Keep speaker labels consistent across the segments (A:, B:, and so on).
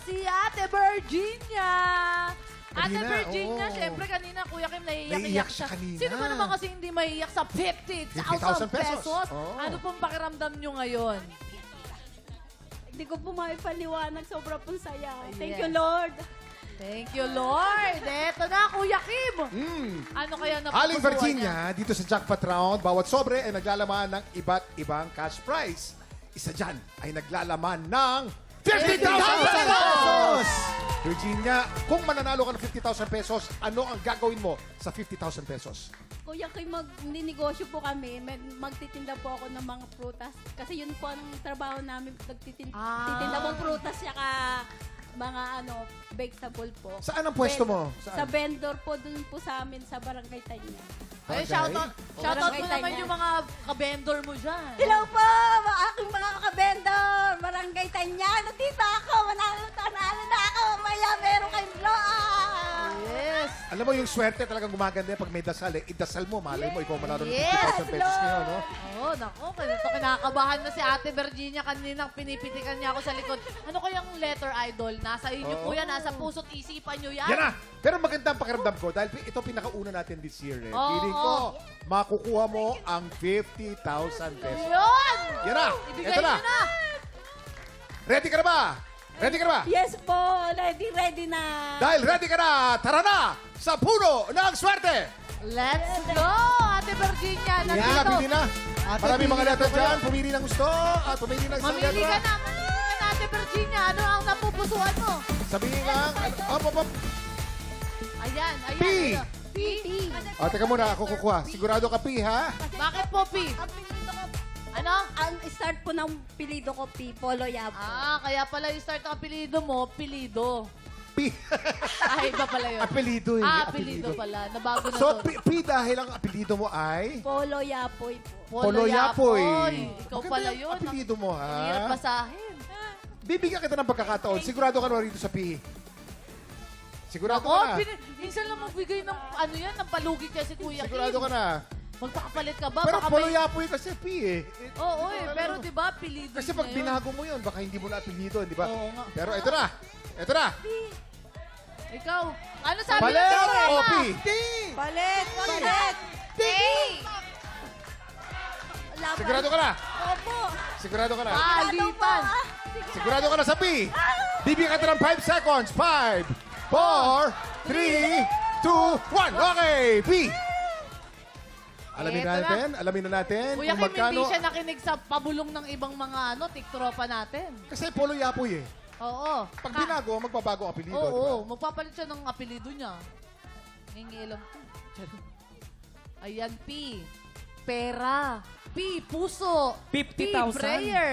A: si Ate Virginia. Ate
B: Kanina,
A: Virginia,
B: oo.
A: syempre kanina, Kuya Kim,
B: Naiiyak
A: naiiyak
B: siya kanina.
A: Sino ba naman kasi hindi maiiyak sa 50,000 pesos?
B: Oo.
A: Ano pong pakiramdam nyo ngayon?
C: Hindi ko po maipaliwanag. Sobra pong saya. Thank
A: Yes.
C: you, Lord.
A: Thank you, Lord. Eto na, Kuya Kim. Ano kaya
B: Aling
A: napupusuan niya?
B: Virginia, dito sa jackpot round, bawat sobre ay naglalaman ng iba't ibang cash prize. Isa dyan ay naglalaman ng 50,000 pesos! Virginia, kung mananalo ka ng 50,000 pesos, ano ang gagawin mo sa 50,000 pesos?
C: Kuya, kay magninegosyo po kami. Magtitinda po ako ng mga prutas. Kasi yun po ang trabaho namin. Titinda po prutas saka mga vegetable po.
B: Saan ang pwesto mo?
C: Sa vendor po, dun po sa amin sa Barangay Tanya.
A: Ay,
B: Okay.
A: shoutout mo
C: Barangay
A: naman
C: Tanya.
A: yung mga kabendor mo dyan.
C: Hello po, aking mga ka-vendor. Barangay Tanya. Nandito ako. Manalo na ako. Maya meron kayong blowout.
A: Yes.
B: Alam mo yung swerte talagang gumaganda pag may dasal eh. Idasal mo, malay mo, ikaw manalo ng
A: Yes,
B: 50,000 pesos ngayon, no?
A: Oo, naku. Ganito kinakabahan na si Ate Virginia. Kaninang pinipitikan niya ako sa likod. Ano kayang letter, idol? Nasa inyo po yan. Nasa puso't isipan nyo yan.
B: Yan na! Pero magandang pakiramdam ko dahil ito pinakauna natin this year eh.
A: Oo,
B: Feeling ko, makukuha mo ang 50,000 pesos.
A: Yun!
B: Yan na!
A: Ibigay
B: Ito na!
A: nyo na.
B: Ready ka na ba? Ready ka na ba?
C: Yes po. Ready na.
B: Dahil ready ka na, tara na sa puno ng swerte!
A: Let's go, Ate Virginia.
B: Pili na, pili na. Maraming mga letter dyan. Pumili ng gusto at pumili ng isang
A: Mamili
B: letra.
A: ka na, Ate Virginia. Ano ang napupusuan mo?
B: Sabihin lang, op.
A: Ayan, ayan.
B: P.
A: ayan. P.
B: O, teka muna, ako kukuha. Sigurado ka, P, ha?
A: Bakit po, P?
C: Ang pilido ko,
A: Ano?
C: ang start po ng pilido ko, Polo Yapo.
A: Kaya pala yung start ng apelido mo, pilido.
B: P.
A: Ay, iba pala yun.
B: Apelido eh.
A: Apelido pala. Nabago na
B: So,
A: to.
B: P dahil ang apelido mo ay...
C: Polo Yapoy po.
B: Polo Yapoy.
A: Ikaw
B: Maganda
A: pala
B: yung
A: yun.
B: apelido mo,
A: Ang hirap
B: ha?
A: basahin.
B: Bibigyan kita ng pagkakataon. Sigurado ka na rito sa P. Sigurado
A: Ako,
B: ka na.
A: minsan lang magbigay ng ano yan, ng palugi kasi Kuya
B: Sigurado
A: Kim.
B: ka na.
A: Magpakapalit ka ba?
B: Pero
A: Baka
B: Polo
A: may-
B: Yapoy kasi P eh.
A: Oo, pero di ba, apelido
B: Kasi
A: niya
B: pag
A: yun.
B: binago mo yun, baka hindi mo na apelido, di ba?
A: Oo nga.
B: Pero ito na. Ito na.
A: Ikaw, ano sabi
B: Palit
A: ng
B: o
A: programa?
B: P?
C: Palit! Laban.
B: Sigurado ka na.
C: Opo.
B: Sigurado ka na.
A: Palitan.
B: Sigurado ka na sa P. Bibigyan ka ng 5 seconds. 5, 4, 3, 2, 1. Okay, P.
A: Eto na.
B: Alamin na natin
A: Kuya
B: kung
A: Kim,
B: magkano.
A: hindi siya nakinig sa pabulong ng ibang mga tiktropa natin.
B: Kasi Polo Yapoy eh.
A: Oo.
B: Pag binago, magbabago ang apelido.
A: Oo,
B: di ba?
A: magpapalit siya ng apelido niya. Ngingilam ko. Ayan, P. Pera. P. Puso.
D: 50,000.
A: P. Prayer.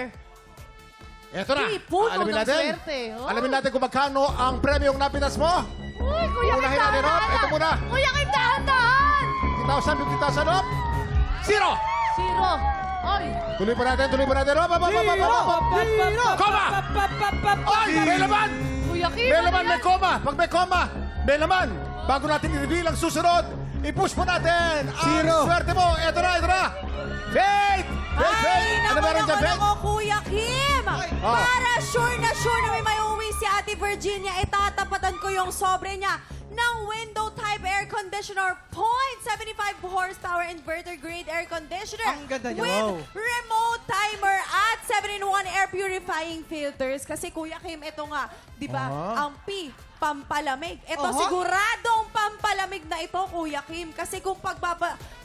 B: Eto na.
A: P. Puno
B: Alamin
A: ng
B: natin.
A: swerte. Oh.
B: Alamin natin kung magkano ang premyong napinas mo.
A: Uy, Kuya Kim,
B: Unahin natin, Rob.
A: dahan-dahan.
B: Ito muna.
A: Kuya Kim, dahan-dahan.
B: 50,000 up. 0.
A: Zero. Oy.
B: Tuloy pa natin, Rob. Koma! Oy, may laman!
A: Kuya Kim,
B: May
A: ano
B: laman,
A: yan?
B: may koma. Pag may koma, may laman. Bago natin i-reveal ang susunod, i-push po natin ang swerte mo. Ito na. Faith! Ano meron dyan, Faith?
E: Ako, Kuya Kim!
B: Oh.
E: Para sure na may uuwi si Ate Virginia, itatapatan ko yung sobre niya ng window type air conditioner 0.75 horsepower inverter grade air conditioner
D: Ang ganda niya,
E: with
D: wow.
E: remote timer at 7-in-1 air purifying filters. Kasi Kuya Kim, ito nga, di ba, ang P, pampalamig. Ito siguradong pampalamig na ito, Kuya Kim. Kasi kung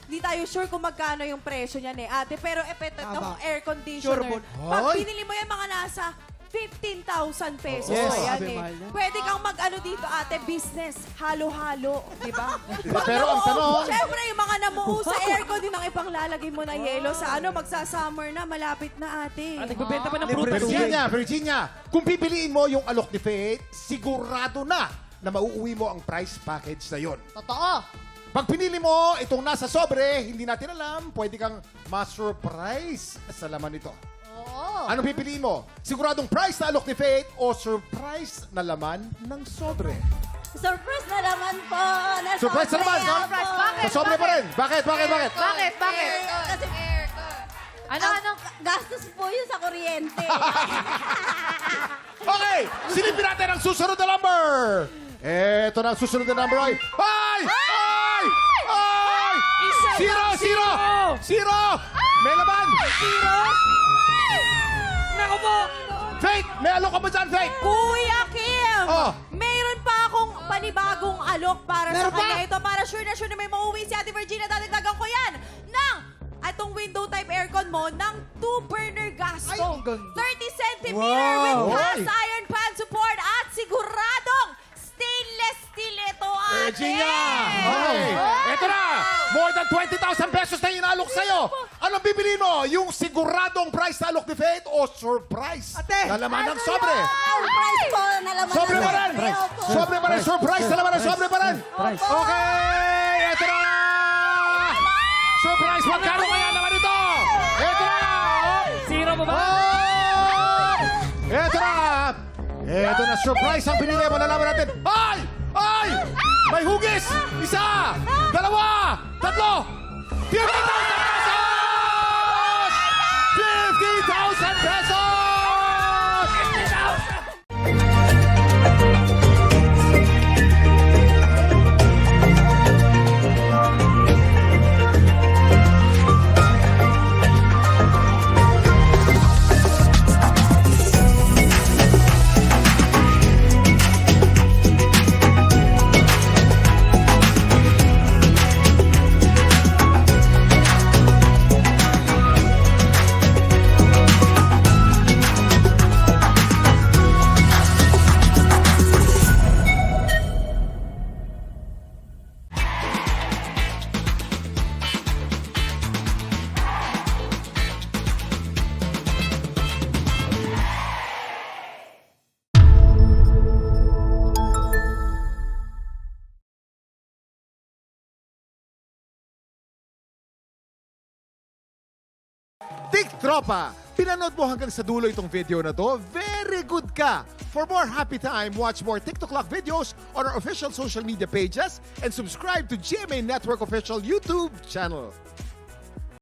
E: di tayo sure kung magkano yung presyo niyan eh, ate. Pero ito, itong air conditioner,
D: Sure,
E: pag
B: Hoy!
E: binili mo yan, mga nasa 15,000 pesos
D: Yes,
E: na yan
D: sabi,
E: eh.
D: mahal yan.
E: Pwede kang mag-ano dito, ate, business. Halo-halo, di ba?
B: Pero ang tanong,
E: Siyempre, yung mga namuo sa aircon, din ang ipanglalagay mo na yelo sa magsa-summer na, malapit na, ate.
D: At nagbebenta pa ng prutas yan.
B: Virginia, kung pipiliin mo yung alok ni Faith, sigurado na mauuwi mo ang price package na yon.
A: Totoo.
B: Pag pinili mo itong nasa sobre, hindi natin alam, pwede kang ma-surprise sa laman nito.
A: Oo.
B: Anong pipiliin mo? Siguradong price na alok ni Faith o surprise na laman ng sobre?
C: Surprise na naman po.
B: Surprise na naman!
A: Surprise. Bakit?
B: Sa sobre pa rin. Bakit?
A: Bakit?
C: Kasi
A: Ano?
C: Gastos po yun sa kuryente.
B: Okay, silipin natin ang susunod na number. Eto na ang susunod na number ay... Ay! Ay! Ay! Zero! May laban!
D: Nako po!
B: Fake! May alok ka ba dyan, Fake?
E: Kuya Kim!
B: Oh.
E: Mayroon pa akong panibagong alok para sa kanya. Ito para sure na may mauwi si Ate Virginia. Dadagdagan ko yan ng itong window type aircon mo ng 2-burner gas
B: Ay,
E: stove.
B: ang ganda.
E: 30 centimeter
B: Wow.
E: with
B: Oy.
E: cast iron pan support at siguradong stainless steel ito, ate.
B: Virginia! Okay. Eto na! More than 20,000 pesos na inalok sa'yo. Anong bibili mo? Yung siguradong price na alok ni Faith o surprise?
D: Ate!
B: Nalaman ng sobre.
C: Surprise po, nalaman
B: Sobre pa rin!
C: Opo.
B: Sobre pa rin! Surprise! Nalaman ng sobre pa rin! Okay! Eto na! Surprise! Magkano kaya naman ito? Eto na!
D: Zero pa ba?
B: Oh! Eto na! Eto na, surprise ang pinili mo. Nalaman natin. Ay! Ay! May hugis! Isa! Dalawa! Tatlo! 50,000 pesos! 50,000 pesos! Tik Tropa! Pinanood mo hanggang sa dulo itong video na to? Very good ka! For more happy time, watch more TikTok Clock videos on our official social media pages and subscribe to GMA Network official YouTube channel.